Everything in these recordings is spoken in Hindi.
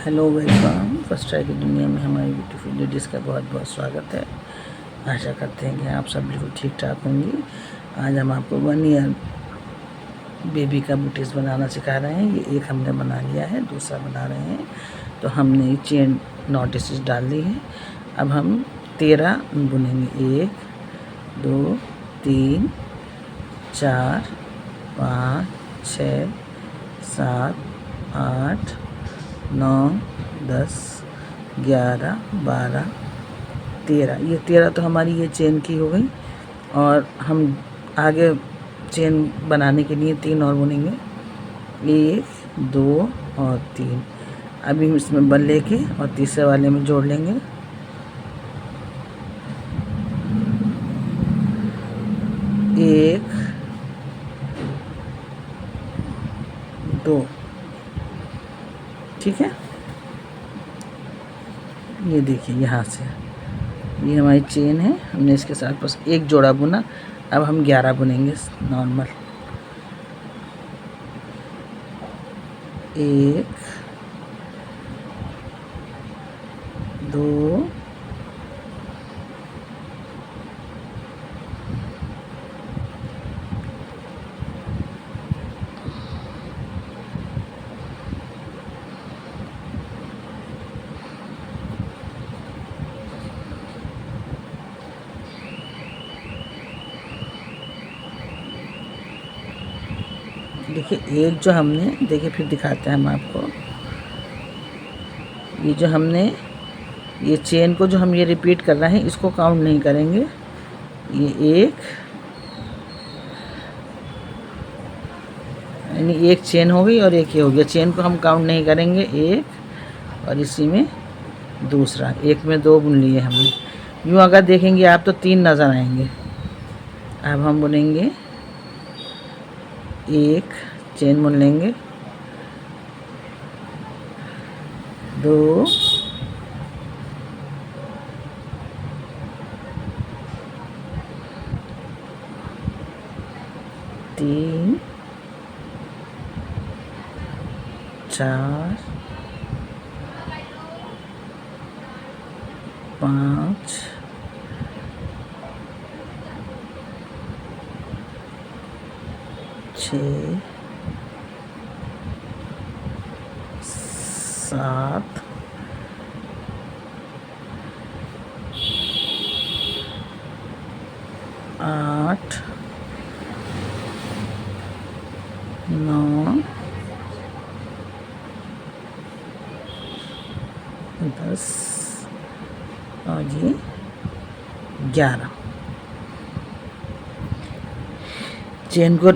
Hello welcome. फर्स्ट ट्राई की दुनिया में हमारी ब्यूटीफुल लेडीज़ का बहुत बहुत स्वागत है। आशा करते हैं कि आप सब बिल्कुल ठीक ठाक होंगी। आज हम आपको 1 ईयर बेबी का बुटीज बनाना सिखा रहे हैं। ये एक हमने बना लिया है, दूसरा बना रहे हैं। तो हमने चेन नॉट स्टिच डाल दी है। अब हम 13 बुनेंगे। 1 2 3 4 5 6 7 8 9 10 11 12 13। ये 13 तो हमारी ये चेन की हो गई। और हम आगे चेन बनाने के लिए 3 और बुनेंगे। 1 2 और 3। अभी हम इसमें बल लेके और तीसरे वाले में जोड़ लेंगे। 1 2। ठीक है, ये देखिए यहाँ से ये हमारी चेन है। हमने इसके साथ बस एक जोड़ा बुना। अब हम 11 बुनेंगे नॉर्मल। 1 2 देखिए एक जो हमने देखिए, फिर दिखाते हैं हम आपको। ये जो हमने ये चेन को जो हम ये रिपीट कर रहे हैं, इसको काउंट नहीं करेंगे। ये एक यानी एक चेन हो गई और एक ये हो गया। चेन को हम काउंट नहीं करेंगे। एक और इसी में दूसरा, एक में 2 बुन लिए हमने। यूँ अगर देखेंगे आप तो 3 नज़र आएंगे। अब हम बुनेंगे, एक चेन बुन लेंगे, 2 3 4 5 6 7 8 9 10 और ये 11। चेन को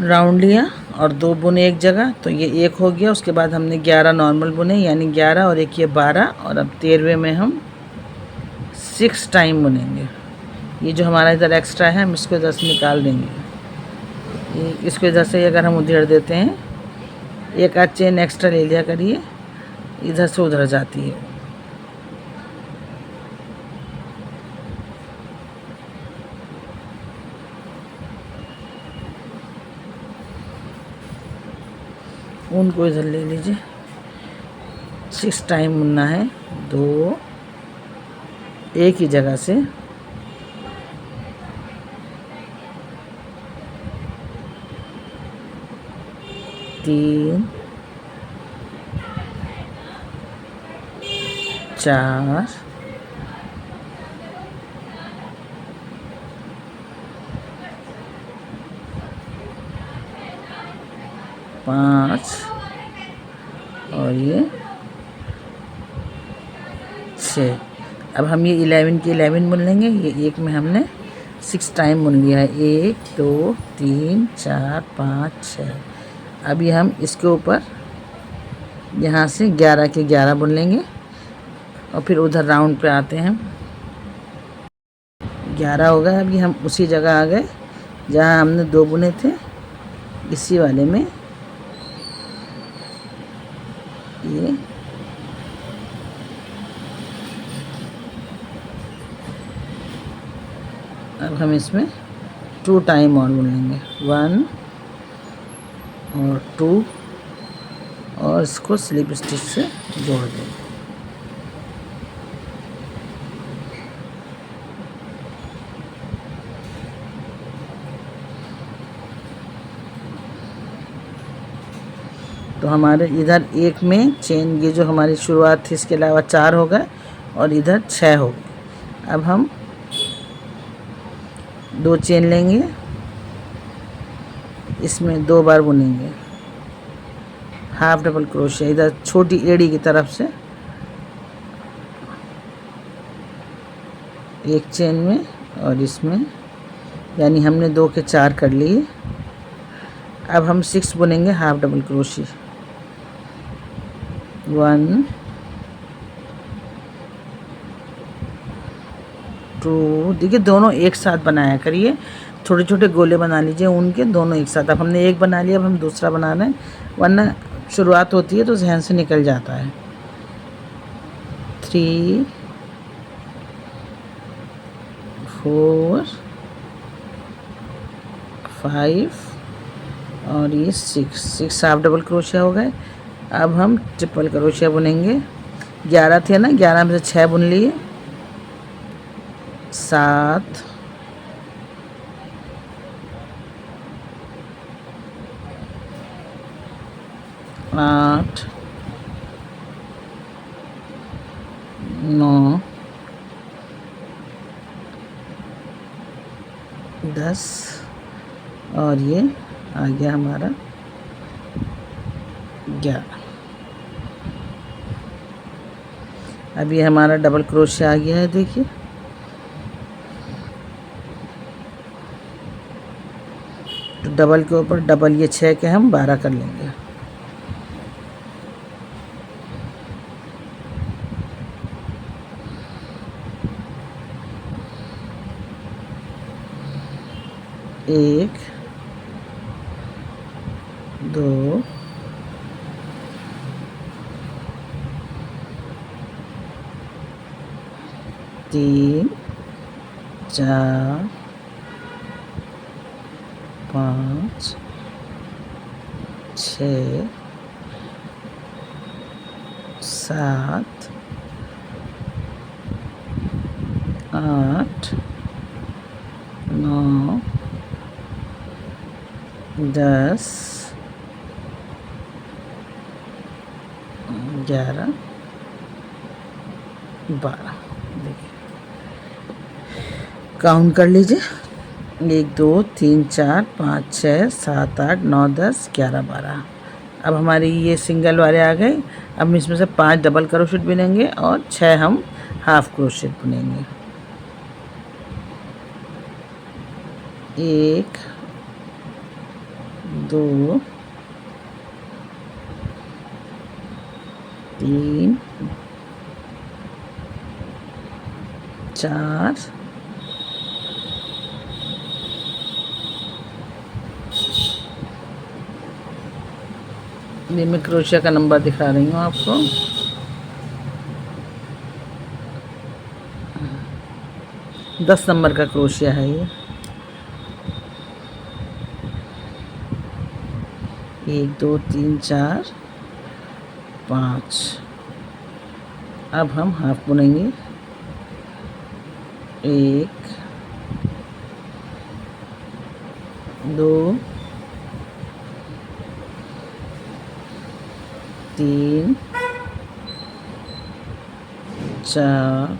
राउंड लिया और 2 बुने एक जगह, तो ये एक हो गया। उसके बाद हमने 11 नॉर्मल बुने, यानी 11 और एक ये 12। और अब 13वें में हम 6 टाइम बुनेंगे। ये जो हमारा इधर एक्स्ट्रा है हम इसको इधर से निकाल देंगे। ये इसको इधर से अगर हम उधेड़ देते हैं, एक आध चेन एक्स्ट्रा ले लिया करिए, इधर से उधर जाती है। ऊन को इधर ले लीजिए। 6 टाइम बुनना है। 2 एक ही जगह से, 3 4 5 और ये 6। अब हम ये 11 की 11 बुन लेंगे। ये एक में हमने 6 टाइम बुन लिया है। 1 2 3 4 5 6। अभी हम इसके ऊपर यहाँ से 11 के 11 बुन लेंगे और फिर उधर राउंड पे आते हैं। 11 हो गए। अभी हम उसी जगह आ गए जहाँ हमने 2 बुने थे, इसी वाले में ये अब हम इसमें 2 टाइम और बुन लेंगे। 1 और 2 और इसको स्लिप स्टिच से जोड़ देंगे। तो हमारे इधर एक में चेन, ये जो हमारी शुरुआत थी इसके अलावा 4 हो गए और इधर 6 हो गए। अब हम 2 चेन लेंगे, इसमें 2 बार बुनेंगे हाफ डबल क्रोशिया इधर छोटी एड़ी की तरफ से एक चेन में और इसमें, यानी हमने 2 के 4 कर लिए। अब हम 6 बुनेंगे हाफ डबल क्रोशिया। 1 2, देखिए दोनों एक साथ बनाया करिए, छोटे छोटे गोले बना लीजिए उनके, दोनों एक साथ। अब हमने एक बना लिया, अब हम दूसरा बना रहे हैं, वरना शुरुआत होती है तो जहन से निकल जाता है। 3 4 5 और ये 6 हाफ डबल क्रोशिया हो गए। अब हम ट्रिपल क्रोशिया बुनेंगे। 11 थे ना, 11 में से 6 बुन लिए। 7 8 9 10 और ये आ गया हमारा 11। अब ये हमारा डबल क्रोशिया आ गया है, देखिए। तो डबल के ऊपर डबल, ये 6 के हम 12 कर लेंगे। एक 2 3 4 5 6 7 8 9 10 11 12। देखिए काउंट कर लीजिए, 1 2 3 4 5 6 7 8 9 10 11 12। अब हमारी ये सिंगल वाले आ गए। अब हम इसमें से 5 डबल क्रोशेट बुनेंगे और 6 हम हाफ क्रोशेट बुनेंगे। 1 2 3 4 ये मैं क्रोशिया का नंबर दिखा रही हूँ आपको। 10 नंबर का क्रोशिया है ये। 1 2 3 4 5। अब हम हाफ बुनेंगे। 1 2 3 4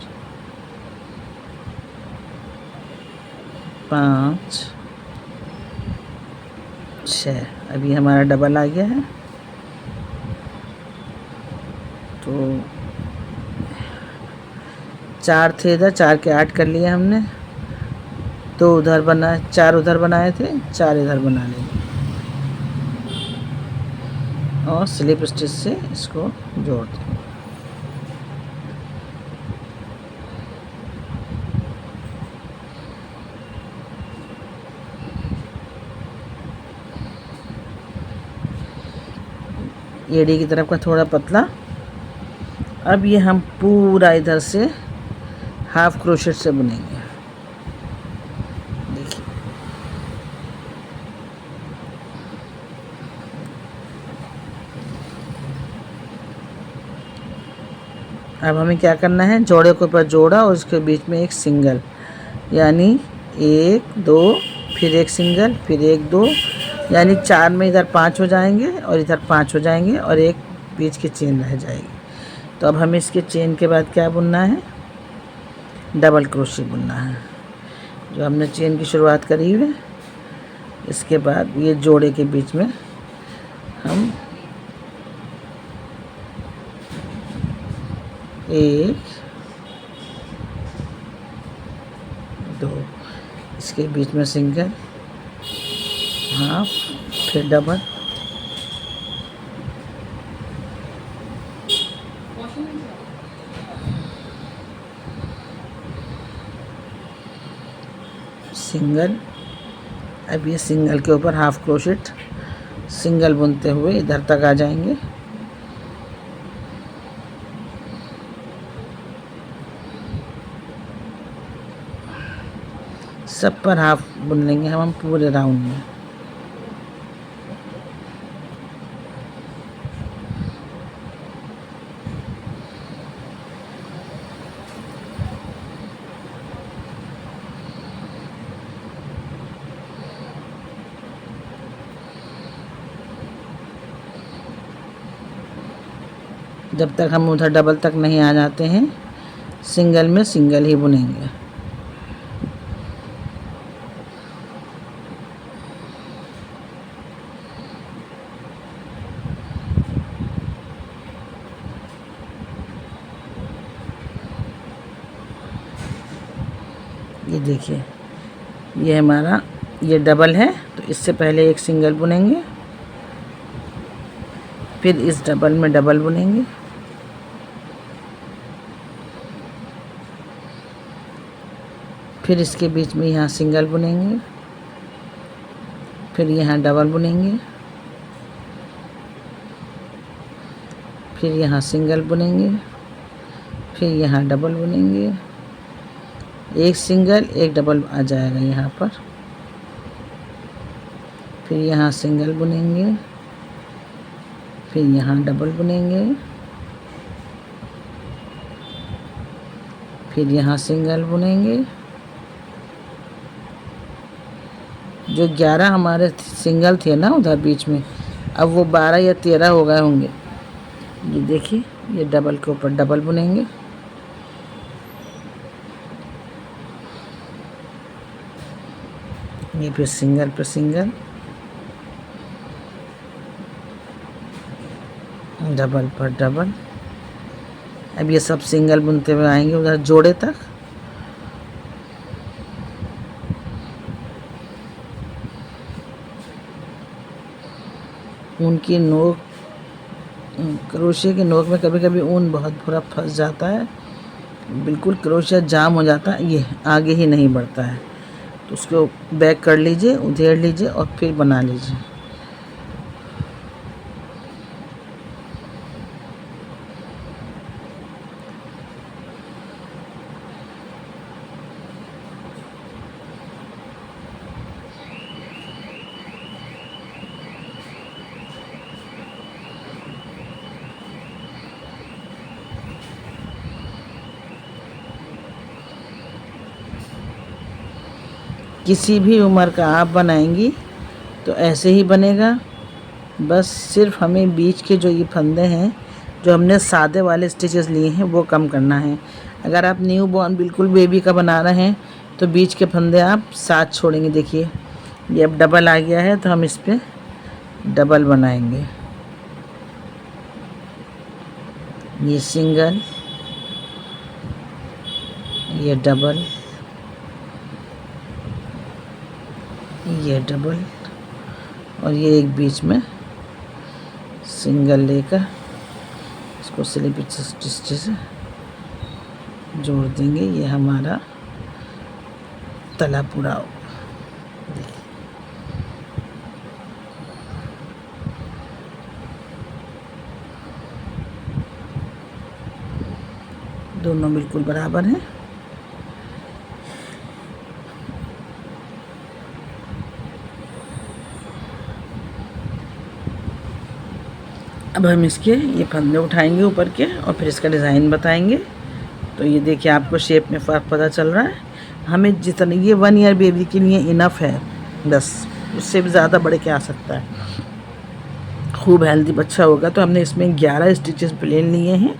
5 6। अभी हमारा डबल आ गया है। तो 4 थे इधर, 4 के 8 कर लिए हमने। 2 उधर बनाए, 4 उधर बनाए थे, 4 इधर बना लेंगे और स्लिप स्टिच से इसको जोड़ देंगे। एड़ी की तरफ का थोड़ा पतला। अब ये हम पूरा इधर से हाफ क्रोशेट से बुनेंगे। देखिए अब हमें क्या करना है, जोड़े के ऊपर जोड़ा और उसके बीच में एक सिंगल, यानी 1 2 फिर एक सिंगल फिर 1 2, यानी 4 में इधर 5 हो जाएंगे और इधर 5 हो जाएंगे और एक बीच की चेन रह जाएगी। तो अब हमें इसके चेन के बाद क्या बुनना है, डबल क्रोशे बुनना है, जो हमने चेन की शुरुआत करी हुई है। इसके बाद ये जोड़े के बीच में हम 1 2, इसके बीच में सिंगल, हाफ, फिर डबल, सिंगल। अब ये सिंगल के ऊपर हाफ क्रोशेट सिंगल बुनते हुए इधर तक आ जाएंगे। सब पर हाफ बुन लेंगे हम पूरे राउंड में। जब तक हम उधर डबल तक नहीं आ जाते हैं, सिंगल में सिंगल ही बुनेंगे। ये देखिए, ये हमारा ये डबल है, तो इससे पहले एक सिंगल बुनेंगे, फिर इस डबल में डबल बुनेंगे, फिर इसके बीच में यहाँ सिंगल बुनेंगे, फिर यहाँ डबल बुनेंगे, फिर यहाँ सिंगल बुनेंगे, फिर यहाँ डबल बुनेंगे, एक सिंगल एक डबल आ जाएगा यहाँ पर, फिर यहाँ सिंगल बुनेंगे, फिर यहाँ डबल बुनेंगे, फिर यहाँ सिंगल बुनेंगे। जो 11 हमारे सिंगल थे ना उधर बीच में, अब वो 12 या 13 हो गए होंगे। ये देखिए, ये डबल के ऊपर डबल बुनेंगे, ये फिर सिंगल पर सिंगल, डबल पर डबल। अब ये सब सिंगल बुनते हुए आएंगे उधर जोड़े तक। ऊन की नोक, क्रोशिया की नोक में कभी कभी ऊन बहुत बुरा फंस जाता है, बिल्कुल क्रोशिया जाम हो जाता है, ये आगे ही नहीं बढ़ता है। तो उसको बैक कर लीजिए, उधेड़ लीजिए और फिर बना लीजिए। किसी भी उम्र का आप बनाएंगी तो ऐसे ही बनेगा। बस सिर्फ हमें बीच के जो ये फंदे हैं, जो हमने सादे वाले स्टिचेस लिए हैं, वो कम करना है। अगर आप न्यू बॉर्न बिल्कुल बेबी का बना रहे हैं तो बीच के फंदे आप साथ छोड़ेंगे। देखिए, ये अब डबल आ गया है तो हम इस पर डबल बनाएंगे। ये सिंगल, ये डबल, ये डबल और ये एक बीच में सिंगल लेकर इसको स्लिप स्टिच से जोड़ देंगे। ये हमारा तला पूरा हो। दोनों बिल्कुल बराबर हैं। अब हम इसके ये फंदे उठाएंगे ऊपर के और फिर इसका डिज़ाइन बताएंगे। तो ये देखिए आपको शेप में फ़र्क पता चल रहा है। हमें जितना ये 1 ईयर बेबी के लिए इनफ है, बस उससे भी ज़्यादा बढ़ के आ सकता है। खूब हेल्दी बच्चा होगा। तो हमने इसमें 11 स्टिचेस प्लेन लिए हैं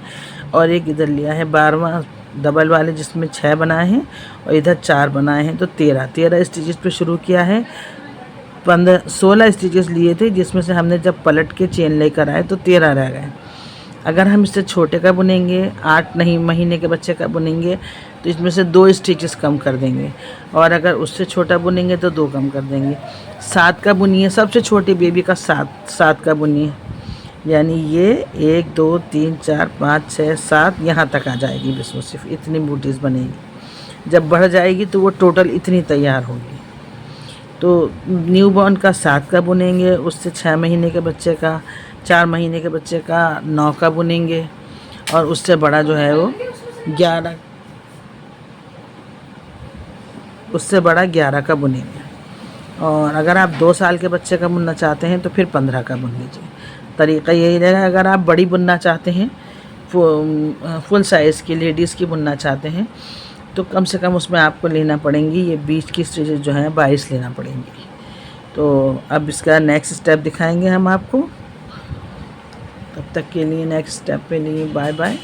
और एक इधर लिया है 12वां डबल वाले जिसमें 6 बनाए हैं और इधर 4 बनाए हैं, तो 13 स्टिचेस पे शुरू किया है। 16 स्टिचेस लिए थे जिसमें से हमने जब पलट के चेन लेकर आए तो 13 रह गए। अगर हम इससे छोटे का बुनेंगे, 8 नहीं महीने के बच्चे का बुनेंगे, तो इसमें से 2 स्टिचेस कम कर देंगे और अगर उससे छोटा बुनेंगे तो 2 कम कर देंगे। 7 का बुनिए, सबसे छोटी बेबी का 7 का बुनिए, यानी ये 1 2 3 4 5 6 7 यहाँ तक आ जाएगी। बस वो सिर्फ इतनी बूटीज़ बनेगी। जब बढ़ जाएगी तो वो टोटल इतनी तैयार होगी। तो न्यू बॉर्न का 7 का बुनेंगे, उससे 6 महीने के बच्चे का, 4 महीने के बच्चे का 9 का बुनेंगे और उससे बड़ा जो है वो 11, उससे बड़ा 11 का बुनेंगे। और अगर आप 2 साल के बच्चे का बुनना चाहते हैं तो फिर 15 का बुन लीजिए। तरीक़ा यही रहेगा। अगर आप बड़ी बुनना चाहते हैं, फुल साइज़ की लेडीज़ की बुनना चाहते हैं, तो कम से कम उसमें आपको लेना पड़ेंगी ये बीच की स्टिचेस जो हैं 22 लेना पड़ेंगी। तो अब इसका नेक्स्ट स्टेप दिखाएंगे हम आपको। तब तक के लिए नेक्स्ट स्टेप पे लिए बाय बाय।